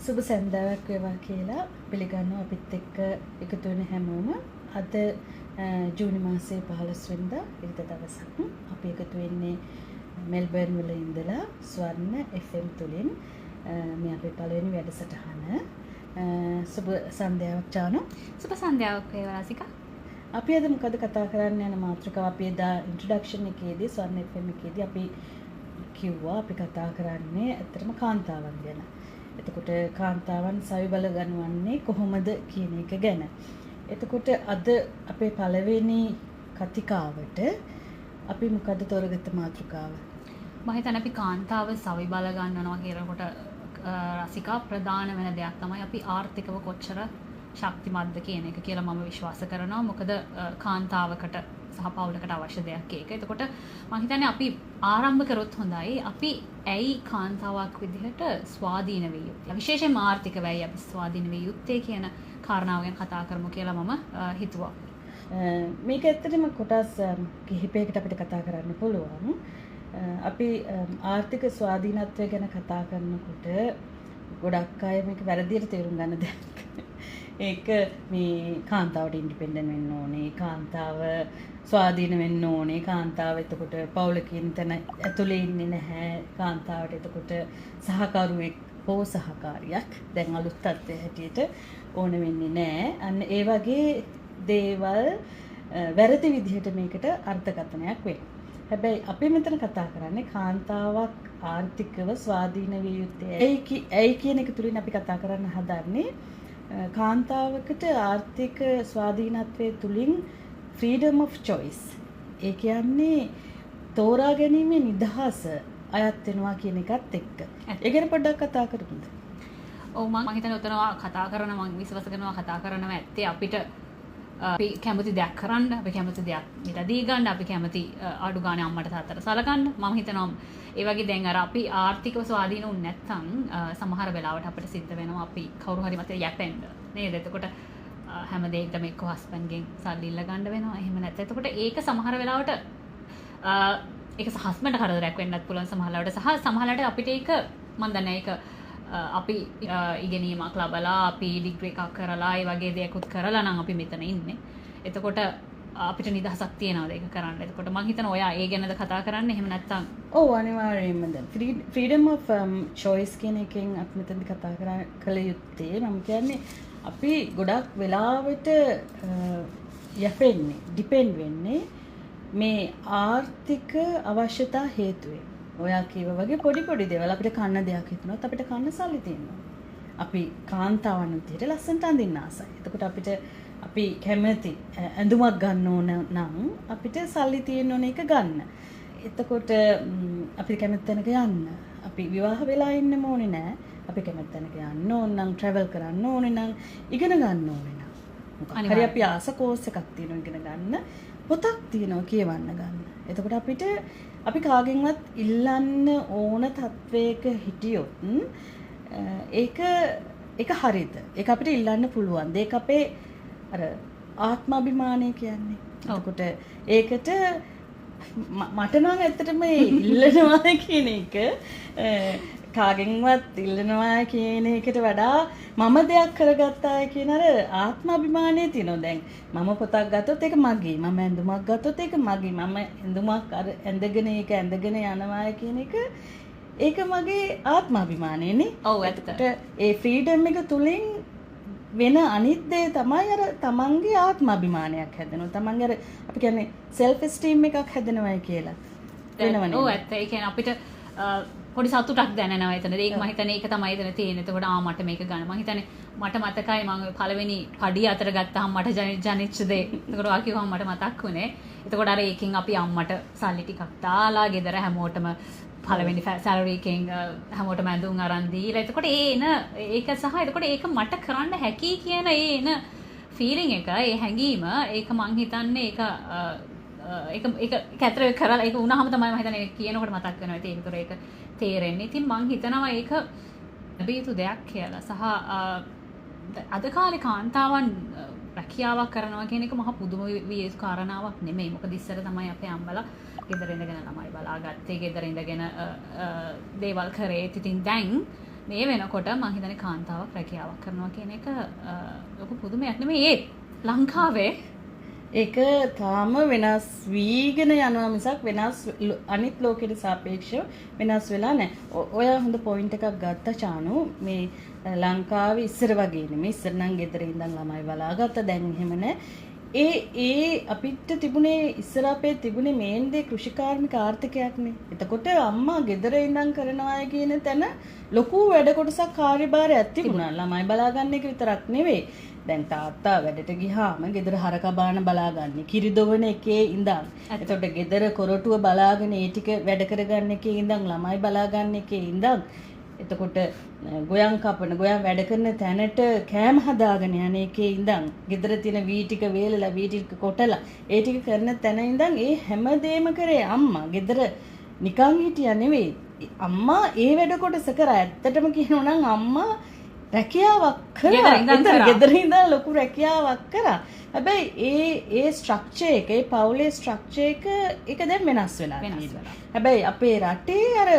සුබ සන්දාවක් වේවා කියලා පිළිගන්නවා අපිත් එක්ක එකතු වෙන හැමෝම. අද ජූනි මාසයේ 15 වෙනිදා ඉරිදා දවසක් අපි එකතු වෙන්නේ මෙල්බර්න් වල ඉඳලා ස්වර්ණ FM තුලින් මේ අපේ පළවෙනි වැඩසටහන. සුබ සන්ධ්‍යාවක් චානු. සුබ සන්ධ්‍යාවක් වේවා රසිකා. අපි අද මොකද කතා කරන්න යන මාතෘකාව අපි එදා ඉන්ට්‍රොඩක්ෂන් එකේදී ස්වර්ණ FM එකේදී අපි කිව්වා අපි කතා කරන්නේ ඇත්තටම කාන්තාවන් ගැන. එතකොට කාන්තාවන් සවි බල ගන්නවන්නේ කොහොමද කියන එක ගැන. එතකොට අද අපේ පළවෙනි කතිකාවට අපි මොකද තෝරගත්ත මාතෘකාව? මම හිතන්නේ අපි කාන්තාව සවි බල ගන්නවා කියනකොට රසිකා ප්‍රධාන වෙන දෙයක් තමයි අපි ආර්ථිකව කොච්චර ශක්තිමත්ද කියන එක කියලා මම විශ්වාස කරනවා. මොකද කාන්තාවකට සහ පවුලකට අවශ්‍ය දෙයක් ඒක. එතකොට මම හිතන්නේ අපි ආරම්භ කරොත් හොඳයි. අපි ඇයි කාන්තාවක් විදිහට ස්වාධීන වෙ යුත්තේ? විශේෂයෙන්ම ආර්ථික වැය අපි ස්වාධීන වෙ යුත්තේ කියන කාරණාව ගැන කතා කරමු කියලා මම හිතුවා. මේක ඇත්තටම කොටස් කිහිපයකට අපිට කතා කරන්න පුළුවන්. අපි ආර්ථික ස්වාධීනත්වය ගැන කතා කරනකොට ගොඩක් අය මේක වැරදියට තේරුම් ගන්න දෙයක්. ඒක මේ කාන්තාවට ඉන්ඩිපෙන්ඩන්ට් වෙන්න ඕනේ, කාන්තාව ස්වාධීන වෙන්න ඕනේ, කාන්තාව එතකොට පවුලකින් තන ඇතුලේ ඉන්නේ නැහැ, කාන්තාවට එතකොට සහකරුවෙක් හෝ සහකාරියක් දැන් අලුත් තත්ත්වයේ හැටියට ඕන වෙන්නේ නැහැ. අන්න ඒ වගේ දේවල් වැරදි විදිහට මේකට අර්ථකථනයක් වෙනවා. හැබැයි අපි මෙතන කතා කරන්නේ කාන්තාවක් ආර්ථිකව ස්වාධීන විය යුත්තේ ඇයි කියන එක තුලින් අපි කතා කරන්න හදන්නේ. කාන්තාවකට ආර්ථික ස්වාධීනත්වයේ තුලින් freedom of choice. ඒ කියන්නේ තෝරා ගැනීමේ නිදහස අයත් වෙනවා කියන එකත් එක්ක. ඒ ගැන පොඩ්ඩක් කතා කරමුද? ඔව් මම හිතන්නේ උතනවා කතා කරන මම විශ්වාස කරනවා කතා කරනවා ඇත්තේ අපිට අපි කැමති දෙයක් කරන්න, අපි කැමති දෙයක් මිලදී ගන්න, අපි කැමති අඩු ගානේ අම්මට තාත්තට සලකන්න. මම හිතනවා ඒ වගේ දැන් අර අපි ආර්ථිකව ස්වාධීන වුනේ නැත්නම් සමහර වෙලාවට අපිට සිද්ධ වෙනවා අපි කවුරු හරි මත යැපෙන්න නේද? එතකොට හැම දෙයකටම එක්ක හස්බන්ඩ්ගෙන් සල්ලි ඉල්ල ගන්න වෙනවා. එහෙම නැත්නම් එතකොට ඒක සමහර වෙලාවට ඒක හස්බන්ඩ් කරදරයක් වෙන්නත් පුළුවන් සමහරවිට. සහ සමහරවිට අපිට ඒක මම දන්නේ ඒක අපි ඉගෙනීමක් ලබලා අපි ඩිග්‍රී එකක් කරලා ඒ වගේ දේකුත් කරලා නම් අපි මෙතන ඉන්නේ. එතකොට අපිට නිදහසක් තියනවාද ඒක කරන්න? එතකොට මම හිතනවා ඔයා ඒ ගැනද කතා කරන්නේ? එහෙම නැත්නම් ඔව් අනිවාර්යයෙන්ම දැන් freedom of choice කියන එකෙන් අපි මෙතනදි කතා කළ යුත්තේ මම කියන්නේ අපි ගොඩක් වෙලාවට යැපෙන්නේ ඩිපෙන්ඩ් වෙන්නේ මේ ආර්ථික අවශ්‍යතා හේතුවෙන්. ඔයා කියව වගේ පොඩි දේවල් අපිට කන්න දෙයක් හිතුනොත් අපිට කන්න සල්ලි තියෙනවා. අපි කාන්තාවන් විදිහට ලස්සනට අඳින්න ආසයි. එතකොට අපිට අපි කැමති ඇඳුමක් ගන්න ඕන නම් අපිට සල්ලි තියෙන්න ඕන එක ගන්න. එතකොට අපි කැමති තැනක යන්න. අපි විවාහ වෙලා ඉන්න ඕනේ නෑ. අපි කැමති තැනක යන්න ඕන නම් travel කරන්න ඕනේ නම් ඉගෙන ගන්න ඕනේ නම්. මොකක් හරි අපි ආස කෝස් එකක් තියෙනවා ඉගෙන ගන්න. පොතක් තියෙනවා කියවන්න ගන්න. එතකොට අපිට අපි කාගෙන්වත් ඉල්ලන්න ඕන තත්වයක හිටියොත් ඒක හරිද? ඒක අපිට ඉල්ලන්න පුළුවන්. ඒක අපේ අර ආත්මාභිමානය කියන්නේ. එතකොට ඒකට මට නම් ඇත්තටම ඉල්ලනවා කියන එක කාගෙන්වත් ඉල්ලනවා කියන එකට වඩා මම දෙයක් කරගත්තා කියන අර ආත්මාභිමානය තියෙනවා. දැන් මම පොතක් ගත්තොත් ඒක මගේ. මම ඇඳුමක් ගත්තොත් ඒක මගේ. මම ඇඳුමක් අර ඇඳගෙන ඒක ඇඳගෙන යනවා කියන එක ඒක මගේ ආත්මාභිමානයනේ. ඔව් ඇත්තට. ඒ ෆ්‍රීඩම් එක තුලින් වෙන අනිත් දේ තමයි අර තමන්ගේ ආත්මාභිමානයක් හැදෙනවා. තමන්ගේ අර අපි කියන්නේ self esteem එකක් හැදෙනවයි කියලා. වෙනවනේ. ඔව් ඇත්ත. ඒ කියන්නේ අපිට පොඩි සතුටක් දැනෙනවා එතන. ඒක මම හිතන්නේ ඒක තමයි එතන තියෙන්නේ. එතකොට මට මේක ගන්න. මම හිතන්නේ මට මතකයි මම පළවෙනි පඩිය අතර ගත්තාම මට ජනිච්ච දේ. එතකොට ආ කිව්වම මට මතක් වුණේ. එතකොට අර ඒකෙන් අපි අම්මට සල්ලි ටිකක් දාලා ගෙදර හැමෝටම පළවෙනි සැලරි එකෙන් හැමෝටම ඇඳුම් අරන් දීලා. එතකොට ඒක සහ එතකොට ඒක මට කරන්න හැකි කියන එන ෆීලිං එක, ඒ හැඟීම ඒක මං හිතන්නේ ඒක ඇත්තට කරලා ඒක වුණාම තමයි මම හිතන්නේ කියනකොට මතක් වෙනවා. ඒතර ඒක තේරෙන්නේ. ඉතින් මං හිතනවා ඒක ලැබිය යුතු දෙයක් කියලා. සහ අද කාලේ කාන්තාවන් රැකියාවක් කරනවා කියන එක මහ පුදුම විය යුතු කාරණාවක් නෙමෙයි. මොකද ඉස්සර තමයි අපේ අම්මලා ගෙදර ඉඳගෙන ළමයි බලාගත්තේ, ගෙදර ඉඳගෙන දේවල් කරේ. ඉතින් දැන් මේ වෙනකොට මං හිතන්නේ කාන්තාවක් රැකියාවක් කරනවා කියන එක ලොකු පුදුමයක් නෙමෙයි. ඒත් ලංකාවේ ඒක තාම වෙනස් වීගෙන යනවා මිසක් වෙනස් අනිත් ලෝකෙට සාපේක්ෂව වෙනස් වෙලා නැහැ. ඔය හොඳ පොයින්ට් එකක් ගත්ත චානු. මේ ලංකාවේ ඉස්සර වගේ නෙමෙයි. ඉස්සර නම් ගෙදර ඉඳන් ළමයි බලාගත්ත. දැන් එහෙම නැහැ. ඒ අපිට තිබුණේ ඉස්සර අපේ තිබුණේ මේන් දේ කෘෂිකාර්මික ආර්ථිකයක්නේ. එතකොට අම්මා ගෙදර ඉඳන් කරනවා කියන තැන ලොකු වැඩ කොටසක් කාර්යභාරයක් තිබුණා. ළමයි බලාගන්න එක විතරක් නෙවෙයි. දැන් තාත්තා වැඩට ගියාම ගෙදර හරක බාන බලාගන්නේ කිරි දොවන එකේ ඉඳන්. එතකොට ගෙදර කොරටුව බලාගෙන ඒ ටික වැඩ කරගන්න එකේ ඉඳන් ළමයි බලාගන්න එකේ ඉඳන්. එතකොට ගොයන් කපන ගොයන් වැඩ කරන තැනට කෑම හදාගෙන යන එකේ ඉඳන් ගෙදර තියෙන වී ටික වේලලා වී ටික කොටලා ඒ ටික කරන තැන ඉඳන් ඒ හැමදේම කරේ අම්මා. ගෙදර නිකන් හිටියා නෙවෙයි. අම්මා ඒ වැඩ කොටස කරා. ඇත්තටම කියනවා නම් අම්මා රැකියාවක් කරා. ගෙදර ඉඳන් ලොකු රැකියාවක් කරා. හැබැයි ඒ ස්ට්‍රක්චර් එක ඒ පවුලේ ස්ට්‍රක්චර් එක දැන් වෙනස් වෙලා තියෙනවා. හැබැයි අපේ රටේ අර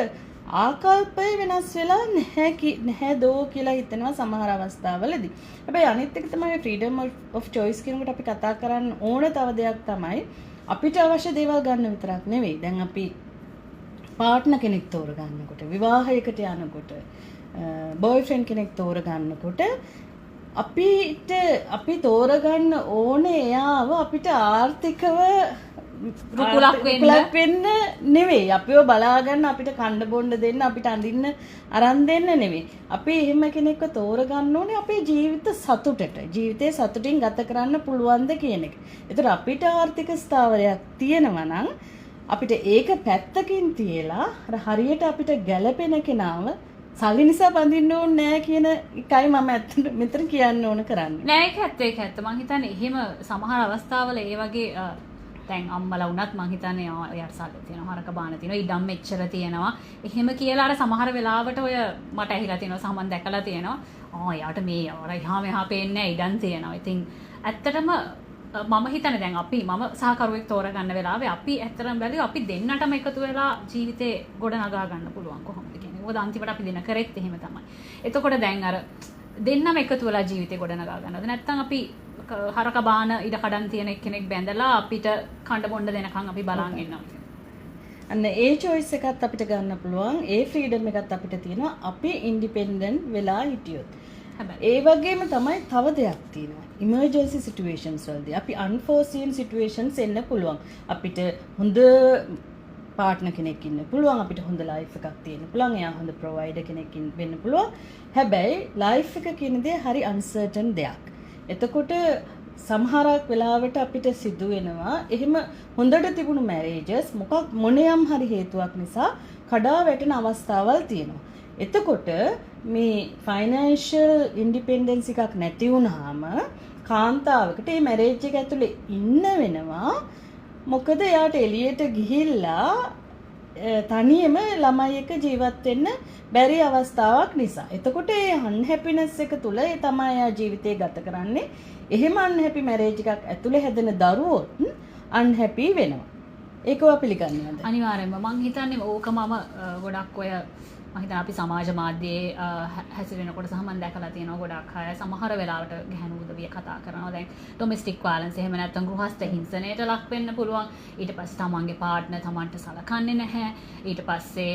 ආකල්පය වෙනස් වෙලා නැහැ දෝ කියලා හිතනවා සමහර අවස්ථාවලදී. හැබැයි අනිත් එක තමයි ෆ්‍රීඩම් ඔෆ් චොයිස් කියනකොට අපි කතා කරන්න ඕන තව දෙයක් තමයි අපිට අවශ්‍ය දේවල් ගන්න විතරක් නෙවෙයි. දැන් අපි පාර්ට්නර් කෙනෙක් තෝරගන්නකොට විවාහයකට යනකොට බොයිෆ්‍රෙන්ඩ් කෙනෙක් තෝරගන්නකොට අපි තෝරගන්න ඕනේ එයාව අපිට ආර්ථිකව රුකුලක් වෙන්න නෙවෙයි. අපිව බලාගන්න අපිට කන්න බොන්න දෙන්න අපිට අඳින්න අරන් දෙන්න නෙවෙයි. අපි එහෙම කෙනෙක්ව තෝරගන්න ඕනේ අපේ ජීවිත සතුටට. ජීවිතේ සතුටින් ගත කරන්න පුළුවන්ද කියන එක. ඒතර අපිට ආර්ථික ස්ථාවරයක් තියෙනවා නම් අපිට ඒක පැත්තකින් තියලා හරියට අපිට ගැළපෙන කෙනාව සල්ලි නිසා බඳින්න ඕනේ නෑ කියන එකයි මම ඇත්තට මෙතන කියන්න ඕන කරන්නේ. නෑ ඒක ඇත්ත. මං හිතන්නේ එහෙම සමහර අවස්ථාවල ඒ වගේ දැන් අම්මලා වුණත් මං හිතන්නේ ඔයාට සල්ලි තියෙනවා හරක බාන තියෙනවා ඉඩම් මෙච්චර තියෙනවා. එහෙම කියලා අර සමහර වෙලාවට ඔය මට ඇහිලා තියෙනවා සමන් දැකලා තියෙනවා. යාට මේ අර එහා මෙහා පේන්නේ නෑ ඉඩම් තියෙනවා. ඉතින් ඇත්තටම මම හිතන්නේ දැන් මම සහකරුවෙක් තෝරගන්න වෙලාවේ අපි ඇත්තටම බැලුවා අපි දෙන්නටම එකතු වෙලා ජීවිතේ ගොඩ නගා ගන්න පුළුවන් කොහොමද කියන්නේ. මොකද අන්තිමට අපි දෙන කරෙත් එහෙම තමයි. එතකොට දැන් අර දෙන්නම එකතු වෙලා ජීවිතේ ගොඩ නගා ගන්නවද නැත්නම් අපි හරක බාන ඉඩ කඩන් තියෙන එක්කෙනෙක් බැඳලා අපිට කණ්ඩ බොණ්ඩ දෙනකන් අපි බලන් ඉන්නවා. අන්න ඒ choice එකත් අපිට ගන්න පුළුවන්. ඒ freedom එකත් අපිට තියෙනවා. අපි independent වෙලා හිටියොත්. ඒ වගේම තමයි තව දෙයක් තියෙනවා. emergency situations වලදී අපි unforeseen situations එන්න පුළුවන්. අපිට හොඳ පාර්ට්නර් කෙනෙක් ඉන්න පුළුවන්. අපිට හොඳ ලයිෆ් එකක් තියෙන්න පුළුවන්. එයා හොඳ ප්‍රොවයිඩර් කෙනෙක් වෙන්න පුළුවන්. හැබැයි ලයිෆ් එක කියන දේ හරි uncertain දෙයක්. එතකොට සමහරක් වෙලාවට අපිට සිදු වෙනවා එහෙම හොඳට තිබුණු මැරේජස් මොනියම් හරි හේතුවක් නිසා කඩා වැටෙන අවස්ථාවල් තියෙනවා. එතකොට මේ ෆයිනෑන්ෂල් ඉන්ඩිපෙන්ඩන්ස් එකක් නැති වුනහම කාන්තාවකට මේ මැරේජ් එක ඇතුලේ ඉන්න වෙනවා. මොකද එයාට එළියට ගිහිල්ලා තනියම ළමයි එක්ක ජීවත් වෙන්න බැරි අවස්ථාවක් නිසා. එතකොට ඒ අන්හැපිනස් එක තුල ඒ තමයි එයා ජීවිතේ ගත කරන්නේ. එහෙම අන්හැපි මැරේජ් එකක් ඇතුලේ හැදෙන දරුවොත් අන්හැපි වෙනවා. ඒකව පිළිගන්නවද? අනිවාර්යෙන්ම මං හිතන්නේ ඕක මම ගොඩක් ඔය මම හිතන්නේ අපි සමාජ මාධ්‍යයේ හැසිරෙනකොට සහ මම දැකලා තියෙනවා ගොඩක් අය සමහර වෙලාවට ගැහණු උදවිය කතා කරනවා. දැන් ඩොමෙස්ටික් වයලන්ස් එහෙම නැත්නම් ගෘහස්ත හිංසනයට ලක් වෙන්න පුළුවන්. ඊට පස්සේ තමන්ගේ පාර්ට්නර් තමන්ට සලකන්නේ නැහැ. ඊට පස්සේ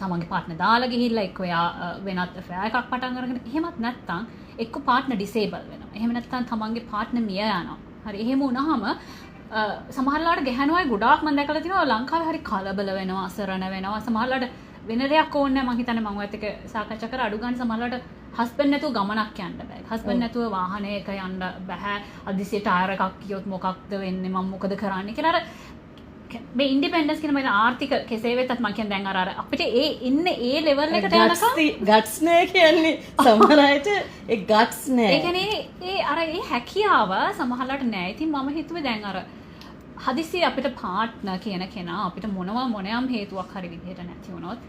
තමන්ගේ පාර්ට්නර් දාලා ගිහිල්ලා එක්ක එයා වෙනත් affair එකක් පටන් අරගෙන එහෙමත් නැත්නම් එක්ක පාර්ට්නර් ඩිසේබල් වෙනවා. එහෙම නැත්නම් තමන්ගේ පාර්ට්නර් මිය යනවා. හරි එහෙම වුණාම සමහරලාට ගැහණු අය ගොඩාක් මම දැකලා තියෙනවා ලංකාවේ හරි කලබල වෙනවා අසරණ වෙනවා. සමහරලාට වෙන දෙයක් ඕනේ නැහැ. මම හිතන්නේ මම ඔයත් එක්ක සාකච්ඡා කරා අඩු ගන්න සමහරවිට හස්බන්ඩ් නැතුව ගමනක් යන්න බෑ. හස්බන්ඩ් නැතුව වාහනයක යන්න බෑ. අදිසිය ටයර් එකක් ගියොත් මොකක්ද වෙන්නේ? මම මොකද කරන්නේ කියලා අර මේ ඉන්ඩිපෙන්ඩන්ස් කියන මේ ආර්ථික කෙසේ වෙතත් මම කියන්නේ දැන් අර අපිට ඒ ඉන්නේ ඒ ලෙවල් එකට යනකම් ගට්ස් නෑ කියන්නේ සමහර අයට ඒ ගට්ස් නෑ. ඒ කියන්නේ ඒ අර ඒ හැකියාව සමහරලාට නෑ. ඉතින් මම හිතුවේ දැන් අර හදිසිය අපිට පාර්ට්නර් කියන කෙනා අපිට මොනවාම් හේතුවක් හරි විදිහට නැති වුණොත්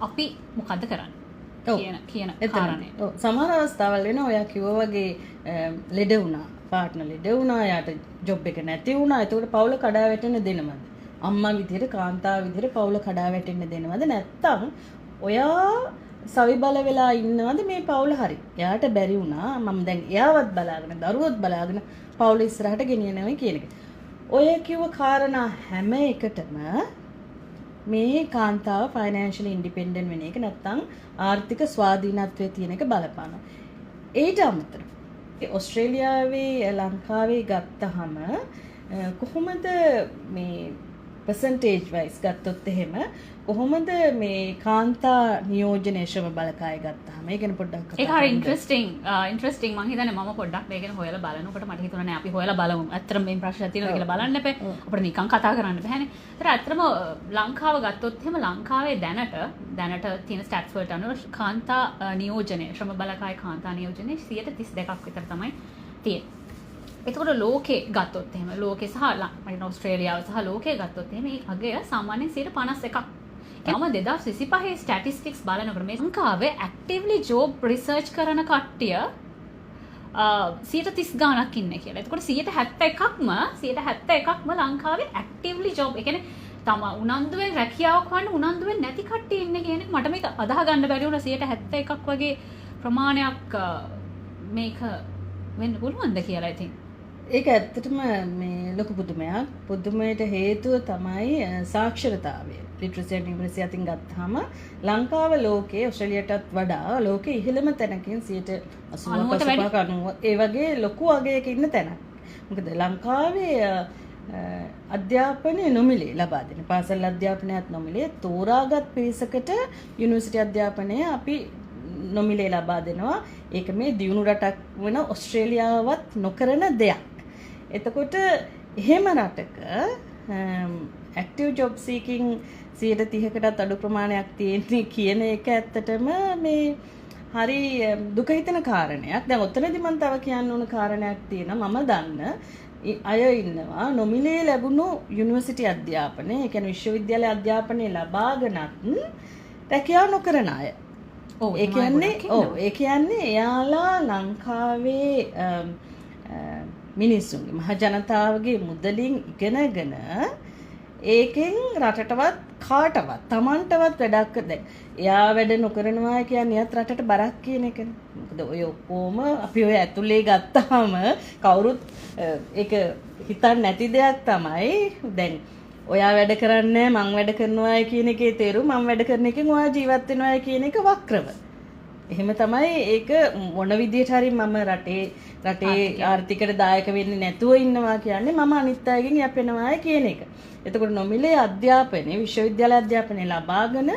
අපි මොකද්ද කරන්නේ කියන කාරණේ. ඔව් සමහර අවස්ථාවල් වෙනවා ඔයා කිව්වා වගේ ලෙඩ වුණා පාර්ට්නර් ලෙඩ වුණා යාට ජොබ් එක නැති වුණා. ඒකට පවුල කඩා වැටෙන්න දෙනවද? අම්මා විදිහට කාන්තාව විදිහට පවුල කඩා වැටෙන්න දෙනවද? නැත්තම් ඔයා සවි බල වෙලා ඉන්නවද මේ පවුල හරි. එයාට බැරි වුණා මම දැන් එයාවත් බලාගෙන දරුවොත් බලාගෙන පවුල ඉස්සරහට ගෙනියනවා කියන එක. ඔය කිව්ව කාරණා හැම එකටම මේ කාන්තාව ෆයිනෑන්ෂියලි ඉන්ඩිපෙන්ඩන්ට් වෙන එක නැත්නම් ආර්ථික ස්වාධීනත්වයේ තියෙන එක බලපානවා. ඊට අමතරව ඔස්ට්‍රේලියාවේ ලංකාවේ ගත්තහම කොහොමද මේ percentage wise ගත්තොත් එහෙම කොහොමද මේ කාන්තා නියෝජනයේ ශ්‍රම බලකාය ගත්තාම ඒ ගැන පොඩ්ඩක් කතා ඒක හරි ඉන්ට්‍රස්ටිං මම හිතන්නේ මම පොඩ්ඩක් මේක ගැන හොයලා බලනකොට මට හිතුණා නෑ අපි හොයලා බලමු. ඇත්තටම මේ ප්‍රශ්න තියෙනවා කියලා බලන්න එපා. අපිට නිකන් කතා කරන්න බෑනේ. ඒතර ඇත්තටම ලංකාව ගත්තොත් එහෙම ලංකාවේ දැනට තියෙන ස්ටැට්ස් වලට අනුව කාන්තා නියෝජනය ශ්‍රම බලකාය කාන්තා නියෝජනය 32% විතර තමයි තියෙන්නේ. එතකොට ලෝකේ ගත්තොත් එහෙම ලෝකේ සහ ඔස්ට්‍රේලියාව සහ ලෝකේ ගත්තොත් එහෙම මේ අගය සාමාන්‍යයෙන් 51%ක්. මම 2025 ස්ටැටිස්ටික්ස් බලනකොට මේ ලංකාවේ ඇක්ටිව්ලි ජොබ් රිසර්ච් කරන කට්ටිය 130 ගාණක් ඉන්නේ කියලා. එතකොට 71%ක්ම ලංකාවේ ඇක්ටිව්ලි ජොබ් ඒ කියන්නේ තම උනන්දුවෙන් රැකියාවක් ගන්න උනන්දුවෙන් නැති කට්ටිය ඉන්නේ කියන එක මට මේක අදාහ ගන්න බැරි වුණා 71%ක් වගේ ප්‍රමාණයක් මේක වෙන්න පුළුවන්ද කියලා ඉතින්. ඒක ඇත්තටම මේ ලොකු පුදුමයට හේතුව තමයි සාක්ෂරතාවය. ලිටරසි ඇන්ඩ් නියුමරසි අතින් ගත්තාම ලංකාව ලෝකයේ ඔස්ට්‍රේලියාටත් වඩා ලෝකයේ ඉහළම තැනකින් 85% ඒ වගේ ලොකු අගයක ඉන්න තැනක්. මොකද ලංකාවේ අධ්‍යාපනය නොමිලේ ලබා දෙන පාසල් අධ්‍යාපනයත් නොමිලේ තෝරාගත් පිරිසකට යුනිවර්සිටි අධ්‍යාපනය අපි නොමිලේ ලබා දෙනවා. ඒක මේ දියුණු රටක් වන ඔස්ට්‍රේලියාවත් නොකරන දෙයක්. එතකොට එහෙම රටක ඇක්ටිව් ජොබ් සීකින් 30%කටත් අඩු ප්‍රමාණයක් තියෙන්නේ කියන එක ඇත්තටම මේ හරි දුක හිතෙන කාරණයක්. දැන් ඔතනදී මම තව කියන්න ඕන කාරණයක් තියෙනවා. මම දන්න අය ඉන්නවා නොමිලේ ලැබුණු යුනිවර්සිටි අධ්‍යාපනය, ඒ කියන්නේ විශ්වවිද්‍යාල අධ්‍යාපනය ලබාගෙනත් රැකියාව නොකරන අය. ඒ කියන්නේ එයාලා ලංකාවේ මිනිස්සුන්ගේ මහ ජනතාවගේ මුදලින් ඉගෙනගෙන ඒකෙන් රටටවත් කාටවත් තමන්ටවත් වැඩක් දැන් එයා වැඩ නොකරනවා කියන්නේ එයාත් රටට බරක් කියන එකනේ. මොකද ඔය ඔක්කොම අපි ඔය ඇතුලේ ගත්තාම කවුරුත් ඒක හිතන්නේ නැති දෙයක් තමයි. දැන් ඔයා වැඩ කරන්නේ මං වැඩ කරනවා කියන එකේ තේරුම මං වැඩ කරන එකෙන් ඔයා ජීවත් වෙනවා කියන එක වක්‍රව. එහෙම තමයි ඒක මොන විදියට හරි මම රටේ ආර්ථිකයට දායක වෙන්නේ නැතුව ඉන්නවා කියන්නේ මම අනිත් අයගෙන් යැපෙනවා කියන එක. එතකොට නොමිලේ අධ්‍යාපනය විශ්වවිද්‍යාල අධ්‍යාපනය ලබාගෙන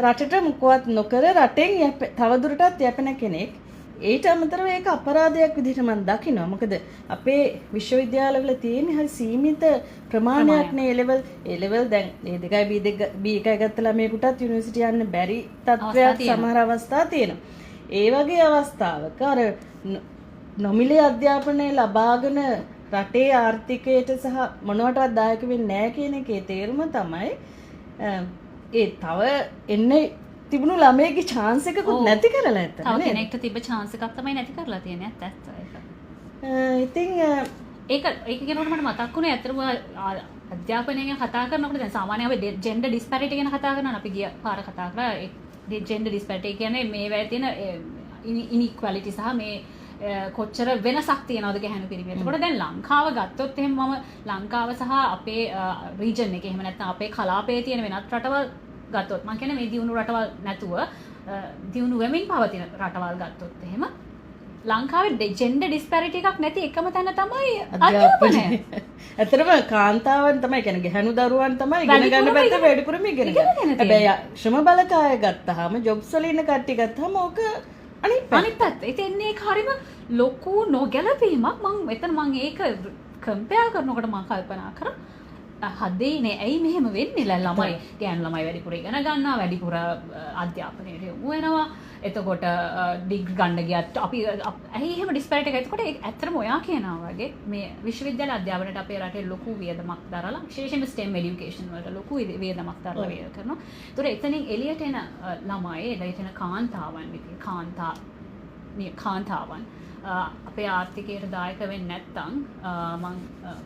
රටට මොකවත් නොකර රටෙන් තවදුරටත් යැපෙන කෙනෙක් ඊට අමතරව ඒක අපරාධයක් විදිහට මම දකිනවා. මොකද අපේ විශ්වවිද්‍යාලවල තියෙන හරි සීමිත ප්‍රමාණයක් නේ A level දැන් A2 B1 ගත්ත ළමයෙකුටත් යුනිවර්සිටි යන්න බැරි තත්ත්වයක් සමහර අවස්ථා තියෙනවා. ඒ වගේ අවස්ථාවක අර නොමිලේ අධ්‍යාපනය ලබාගෙන රටේ ආර්ථිකයට සහ මොනවටවත් දායක වෙන්නේ නැහැ කියන එකේ තේරුම තමයි ඒ තව එන්නේ තිබුණු ළමයේගේ chance එකකුත් නැති කරලා ඇත්ත නේද? තව කෙනෙක්ට තිබ්බ chance එකක් තමයි නැති කරලා තියෙන්නේ ඇත්ත ඒක. ඉතින් ඒක කියනකොට මට මතක් වුණේ ඇත්තටම අධ්‍යාපනය ගැන කතා කරනකොට දැන් සාමාන්‍යයෙන් අපි gender disparity ගැන කතා කරනවා. අපි ගිය පාර කතා කරා ඒ gender disparity කියන්නේ මේ වැය තියෙන inequality සහ මේ කොච්චර වෙනසක් තියනවද ගැහැණු පිරිමි. එතකොට දැන් ලංකාව ගත්තොත් එහෙනම් මම ලංකාව සහ අපේ රීජන් එකේ එහෙම නැත්නම් අපේ කලාපයේ තියෙන වෙනත් රටවල් ගත්තොත් මම කියන්නේ මේ දියුණු රටවල් නැතුව දියුණු වෙමින් පවතින රටවල් ගත්තොත් එහෙම ලංකාවේ ජෙන්ඩර් ඩිස්පැරිටි එකක් නැති එකම තැන තමයි අධ්‍යාපනය. ඇත්තටම කාන්තාවන් තමයි කියන්නේ ගැහණු දරුවන් තමයි ඉගෙන ගන්න පැත්ත වැඩිපුරම ඉගෙන ගන්න. හැබැයි ශ්‍රම බලකාය ගත්තාම ජොබ්ස් වල ඉන්න කට්ටිය ගත්තාම ඕක අනිත් පැත්ත. ඉතින් ඒක හරිම ලොකු නොගැලපීමක්. මම ඒක කම්පෙයාර් කරනකොට මම කල්පනා කරා හදේනේ ඇයි මෙහෙම වෙන්නේ ළමයි ගෑනු ළමයි වැඩිපුර ඉගෙන ගන්නවා වැඩිපුර අධ්‍යාපනයට යොමු වෙනවා එතකොට ඩිග්‍රී ගන්න ගියත් අපි ඇයි එහෙම ඩිස්පැරිටි එක එතකොට ඒක ඇත්තටම ඔයා කියනවා වගේ මේ විශ්වවිද්‍යාල අධ්‍යාපනයට අපේ රටේ ලොකු වියදමක් දරලා විශේෂයෙන්ම STEM education වලට ලොකු වියදමක් දරලා වැඩ කරනවා ඒතකොට එතනින් එළියට එන ළමයි එළියට එන කාන්තාවන් අපේ ආර්ථිකයට දායක වෙන්නේ නැත්නම්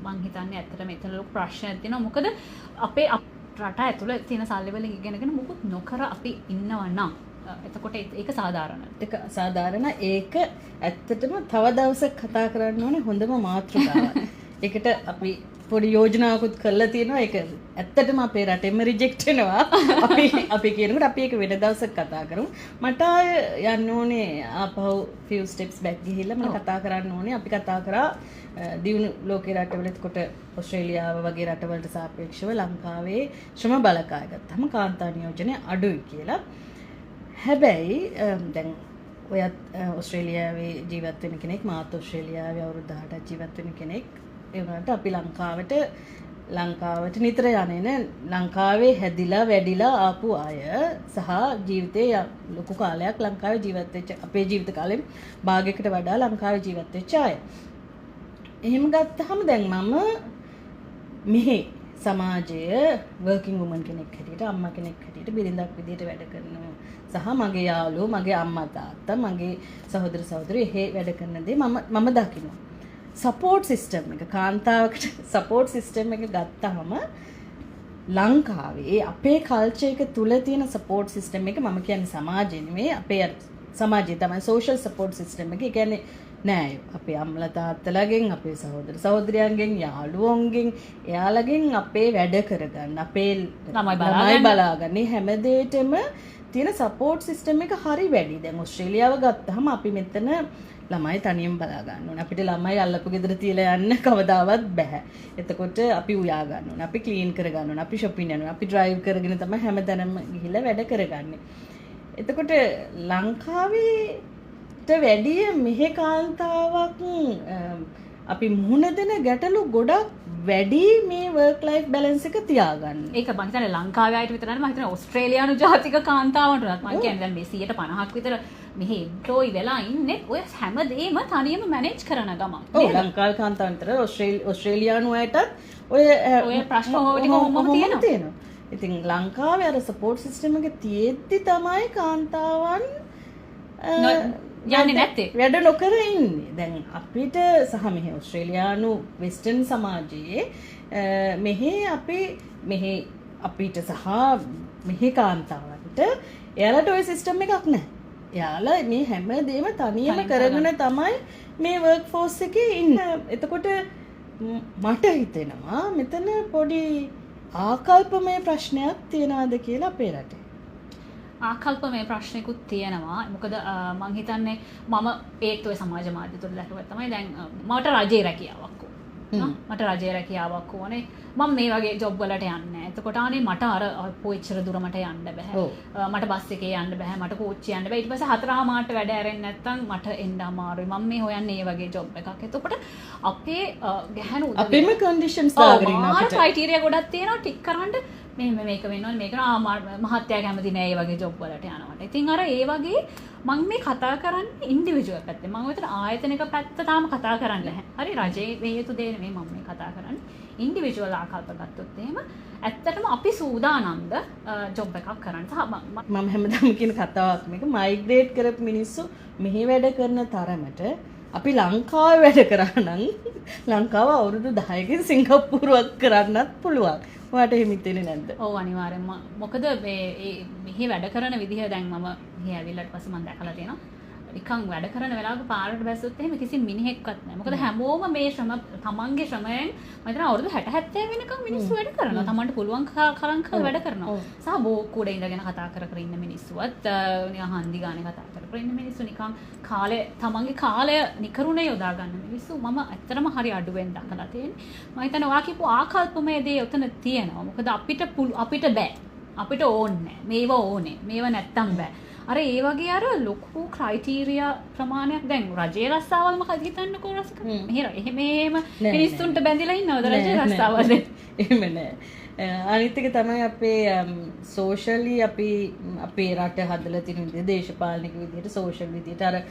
මං හිතන්නේ ඇත්තට මෙතන ලොකු ප්‍රශ්නයක් තියෙනවා මොකද අපේ රට ඇතුළේ තියෙන සල්ලි වලින් ඉගෙනගෙන මුකුත් නොකර අපි ඉන්නවා නම් එතකොට ඒක සාධාරණ. ඒක සාධාරණ. ඒක ඇත්තටම තව දවසක් කතා කරන්න ඕනේ හොඳම මාතෘකාවක්. ඒකට අපි පොඩි යෝජනාවකුත් කරලා තියෙනවා. ඒක ඇත්තටම අපේ රටෙම රිජෙක්ට් වෙනවා. අපි කියනකොට අපි ඒක වෙන දවසක් කතා කරමු. මට යන්න ඕනේ ආපහු few steps back ගිහිල්ලා මම කතා කරන්න ඕනේ. අපි කතා කරා දියුණු ලෝකේ රටවලත් කොට ඕස්ට්‍රේලියාව වගේ රටවලට සාපේක්ෂව ලංකාවේ ශ්‍රම බලකාය ගත්තම කාන්තා නියෝජනය අඩුයි කියලා. හැබැයි දැන් ඔයත් ඕස්ට්‍රේලියාවේ ජීවත් වෙන කෙනෙක්, මාත් ඕස්ට්‍රේලියාවේ අවුරුදු 18ක් ජීවත් වෙන කෙනෙක්. ඒ වුණාට අපි ලංකාවට නිතර යන්නේ ලංකාවේ හැදිලා වැඩිලා ආපු අය සහ ජීවිතේ ලොකු කාලයක් ලංකාවේ ජීවත් වෙච්ච අපේ ජීවිත කාලෙම භාගයකට වඩා ලංකාවේ ජීවත් වෙච්ච අය. එහෙම ගත්තහම දැන් මම මෙහි සමාජයේ වර්කින් වුමන් කෙනෙක් හැටියට, අම්මා කෙනෙක් හැටියට බිරිඳක් විදියට වැඩ කරනවා. සහ මගේ යාළුවෝ, මගේ අම්මා තාත්තා, මගේ සහෝදර සහෝදරියෝ එහෙ වැඩ කරන දේ මම දකිනවා. සපෝට් සිස්ටම් එක, කාන්තාවකට සපෝට් සිස්ටම් එක ගත්තහම ලංකාවේ අපේ කල්චර් එක තුල තියෙන සපෝට් සිස්ටම් එක, මම කියන්නේ සමාජය නෙමෙයි, අපේ සමාජය තමයි සෝෂල් සපෝට් සිස්ටම් එක. ඒ කියන්නේ නෑ අපේ අම්මලා තාත්තලාගෙන්, අපේ සහෝදර සහෝදරයන්ගෙන්, යාළුවෝන්ගෙන්, එයාලගෙන් අපේ වැඩ කරගන්න, අපේ ළමයි බලාගන්න හැම දෙයකටම තියෙන සපෝට් සිස්ටම් එක හරි වැඩි. දැන් ඕස්ට්‍රේලියාව ගත්තහම අපි මෙතන ළමයි තනියම බලා ගන්න ඕනේ. අපිට ළමයි අල්ලපු ගෙදර තියලා යන්න කවදාවත් බෑ. එතකොට අපි උයා ගන්න ඕනේ. අපි ක්ලීන් කර ගන්න ඕනේ. අපි shopping යනවා. අපි drive කරගෙන තමයි හැමදැනම ගිහිල්ලා වැඩ කරගන්නේ. එතකොට ලංකාවේට වැඩිය මෙහෙ කාන්තාවක් අපි මුහුණ දෙන ගැටලු ගොඩක් වැඩි මේ work life balance එක තියාගන්න. ඒක මම හිතන්නේ ලංකාවේ අයට විතර නෙවෙයි, මම හිතන්නේ ඕස්ට්‍රේලියානු ජාතික කාන්තාවන්ට උනත් මම කියන්නේ දැන් මේ 150ක් විතර මෙහි එම්ප්ලොයි වෙලා ඉන්නේ ඔය හැමදේම තනියම මැනේජ් කරන ගමන්. ඔව් ලංකාවේ කාන්තාවන් විතර ඕස්ට්‍රේලියානු අයටත් ඔය ප්‍රශ්න ටික කොහොමද තියෙනවා. ඉතින් ලංකාවේ අර සපෝට් සිස්ටම් එක තියෙද්දි තමයි කාන්තාවන් යන්නේ නැත්තේ. වැඩ නොකර ඉන්නේ. දැන් අපිට සහ මෙහි ඕස්ට්‍රේලියානු වෙස්ටර්න් සමාජයේ මෙහි අපිට සහ මෙහි කාන්තාවන්ට එයාලට ওই සිස්ටම් එකක් නැහැ. එයාලා මේ හැම දෙයක්ම තනියම කරගෙන තමයි මේ වර්ක් ෆෝස් එකේ ඉන්නේ. එතකොට මට හිතෙනවා මෙතන පොඩි ආකල්පමය ප්‍රශ්නයක් තියනවාද කියලා අපේ රටේ. ආකල්පමය ප්‍රශ්නයකුත් තියෙනවා. මොකද මං හිතන්නේ මම ඒත් ඔය සමාජ මාධ්‍ය තුළ දැක්කවත් තමයි දැන් මට රජයේ රැකියාවක් ඕන. මට රජයේ රැකියාවක් ඕනේ. මම මේ වගේ ජොබ් වලට යන්නේ නැහැ. එතකොට අනේ මට අර පොයිච්චර දුර මට යන්න බෑ. මට බස් එකේ යන්න බෑ. මට කෝච්චිය යන්න බෑ. ඊට පස්සේ 4:00 වැඩ ඇරෙන්නේ නැත්නම් මට එන්න අමාරුයි. මම මේ හොයන්නේ මේ වගේ ජොබ් එකක්. එතකොට අපේ ගැහණු අපේම කන්ඩිෂන්ස් දාගෙන ඉන්න අපිට ක්‍රයිටීරියා ගොඩක් තියෙනවා ටික් කරන්න. මේක වෙන්න ඕනේ, මේක මහත්තයා කැමති නෑ මේ වගේ ජොබ් වලට යනවට. ඉතින් අර ඒ වගේ මම මේ කතා කරන්නේ ඉන්ඩිවිජුවල් පැත්තේ. මම විතර ආයතනික පැත්ත තාම කතා කරන්නේ නැහැ. හරි රජයේ මේ යුතු දේ නෙමෙයි මම මේ කතා කරන්නේ. ඉන්ඩිවිජුවල් ආකල්ප ගත්තොත් එහෙම ඇත්තටම අපි සූදානම්ද ජොබ් එකක් කරන්න. මම හැමදාම කියන කතාවක් මේක මයිග්‍රේට් කරපු මිනිස්සු මෙහි වැඩ කරන තරමට අපි ලංකාවේ වැඩ කරා නම් ලංකාව අවුරුදු 10කින් සිංගප්පූරුවක් කරන්නත් පුළුවන්. ඔයාට එහෙම හිතෙන්නේ නැද්ද? ඔව් අනිවාර්යෙන්ම. මොකද මෙහි වැඩ කරන විදිහ දැන් මම මෙහි ඇවිල්ලාට පස්සේ මම දැකලා තියෙනවා. නිකන් වැඩ කරන වෙලාවක පාරට බැස්සොත් එහෙම කිසි මිනිහෙක්වත් නැහැ. මොකද හැමෝම මේ තමන්ගේ ශ්‍රමයෙන් මම හිතනවා අවුරුදු 60 70 වෙනකම් මිනිස්සු වැඩ කරනවා. තමන්ට පුළුවන් කරන්ක වැඩ කරනවා. සහ බෝක්කුඩ ඉඳගෙන කතා කර ඉන්න මිනිස්සුවත් නිකන් හන්දි ගානේ කතා කර ඉන්න මිනිස්සු නිකන් තමන්ගේ කාලය නිකරුණේ යොදා ගන්න මිනිස්සු මම ඇත්තටම හරි අඩුවෙන් දැකලා තියෙන්නේ. මම හිතනවා ඔයා කියපු ආකල්පමය දේ උතන තියෙනවා. මොකද අපිට බෑ. අපිට ඕනේ නැහැ. මේව ඕනේ. මේව නැත්තම් බෑ. අර ඒ වගේ අර ලොකු ක්‍රයිටීරියා ප්‍රමාණයක් දැන් රජයේ රස්සාවල් මොකද හිතන්නකෝ රසික එහෙම මිනිස්සුන්ට බැඳිලා ඉන්නවද රජයේ රස්සාවල් එහෙම නෑ. අනිත් එක තමයි අපේ සෝෂලි අපි අපේ රට හදලා තියෙන විදිහ දේශපාලනික විදිහට සෝෂල් විදිහට අර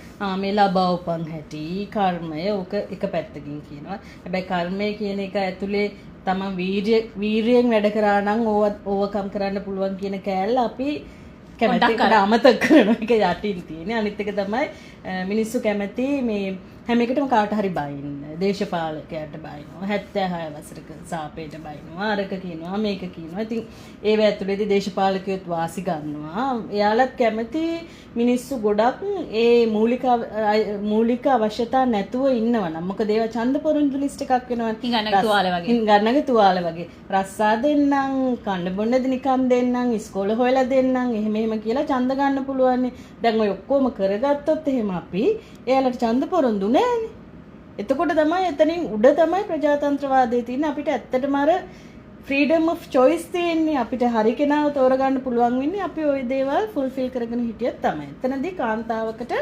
මේ ලබවපන් හැටි කර්මය ඕක එක පැත්තකින් කියනවා. හැබැයි කර්මය කියන එක ඇතුලේ තමන් වීරියෙන් වැඩ කරා නම් ඕවකම් කරන්න පුළුවන් කියන කෑල්ල අපි කැමති අමතක කරන එක යටින් තියෙන්නේ. අනිත් එක තමයි මිනිස්සු කැමති මේ හැම එකටම කාට හරි බයින්න. දේශපාලකයාට බයිනවා. 76 වසරක සාපේට බයිනවා. අරක කියනවා මේක කියනවා. ඉතින් ඒව ඇතුළේදී දේශපාලකයොත් වාසි ගන්නවා. එයාලත් කැමති මිනිස්සු ගොඩක් ඒ මූලික අවශ්‍යතා නැතුව ඉන්නවනම්. මොකද ඒවා ඡන්ද පොරොන්දු ලිස්ට් එකක් වෙනවා. ගන්නගේ තුවාල වගේ. ගන්නගේ තුවාල වගේ. රස්සා දෙන්නම්, කන්න බොන්න නිකන් දෙන්නම්, ඉස්කෝල හොයලා දෙන්නම්, එහෙම කියලා ඡන්ද ගන්න පුළුවන්. දැන් ඔය ඔක්කොම කරගත්තොත් එහෙම අපි එයාලට ඡන්ද පොරොන්දු නෑනේ. එතකොට තමයි එතනින් උඩ තමයි ප්‍රජාතන්ත්‍රවාදයේ තියෙන අපිට ඇත්තටම අර ෆ්‍රීඩම් ඔෆ් චොයිස් තියෙන්නේ. අපිට හරි කෙනාව තෝරගන්න පුළුවන් වෙන්නේ අපි ওই දේවල් ෆුල්ෆිල් කරගෙන හිටියොත් තමයි. එතනදී කාන්තාවකට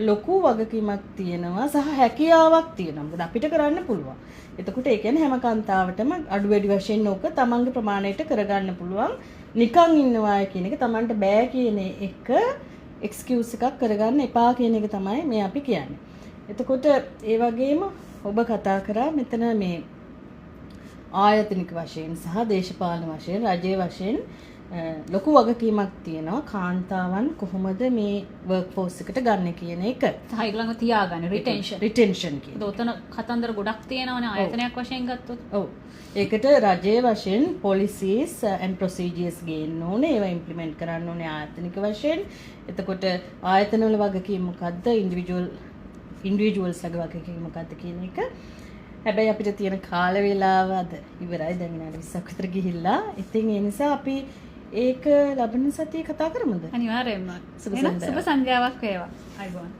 ලොකු වගකීමක් තියෙනවා සහ හැකියාවක් තියෙනවා. මොකද අපිට කරන්න පුළුවන්. එතකොට ඒ කියන්නේ හැම කාන්තාවටම අඩු වැඩි වශයෙන් ඕක තමන්ගේ ප්‍රමාණයට කරගන්න පුළුවන්. නිකන් ඉන්නවා කියන එක තමන්ට බෑ කියන එක එක්ස්කියුස් එකක් කරගන්න එපා කියන එක තමයි මේ අපි කියන්නේ. එතකොට ඒ වගේම ඔබ කතා කරා මෙතන මේ ආයතනික වශයෙන් සහ දේශපාලන වශයෙන් රජයේ වශයෙන් ලොකු වගකීමක් තියෙනවා කාන්තාවන් කොහොමද මේ වර්ක් ෆෝස් එකට ගන්න කියන එක. සහ ඒගොල්ලන්ව තියාගන්න රිටෙන්ෂන් කියන. ඔතන කතන්දර ගොඩක් තියෙනවනේ ආයතනයක් වශයෙන් ගත්තොත්. ඔව්. ඒකට රජයේ වශයෙන් policies and procedures ගේන්න ඕනේ. ඒවා ඉම්ප්ලිමන්ට් කරන්න ඕනේ ආයතනික වශයෙන්. එතකොට ආයතනවල වගකීම් මොකද්ද? ඉන්ඩිවිජුවල්ස් ලගේ වගකීම් මොකද්ද කියන එක. හැබැයි අපිට තියෙන කාල වේලාව අද ඉවරයි. දැන් විනාඩි 20ක් විතර ගිහිල්ලා. ඉතින් ඒ නිසා අපි ඒක ලබන සතියේ කතා කරමුද? අනිවාර්යයෙන්ම. සුබ සන්ධ්‍යාවක් වේවා. අයබෝන්.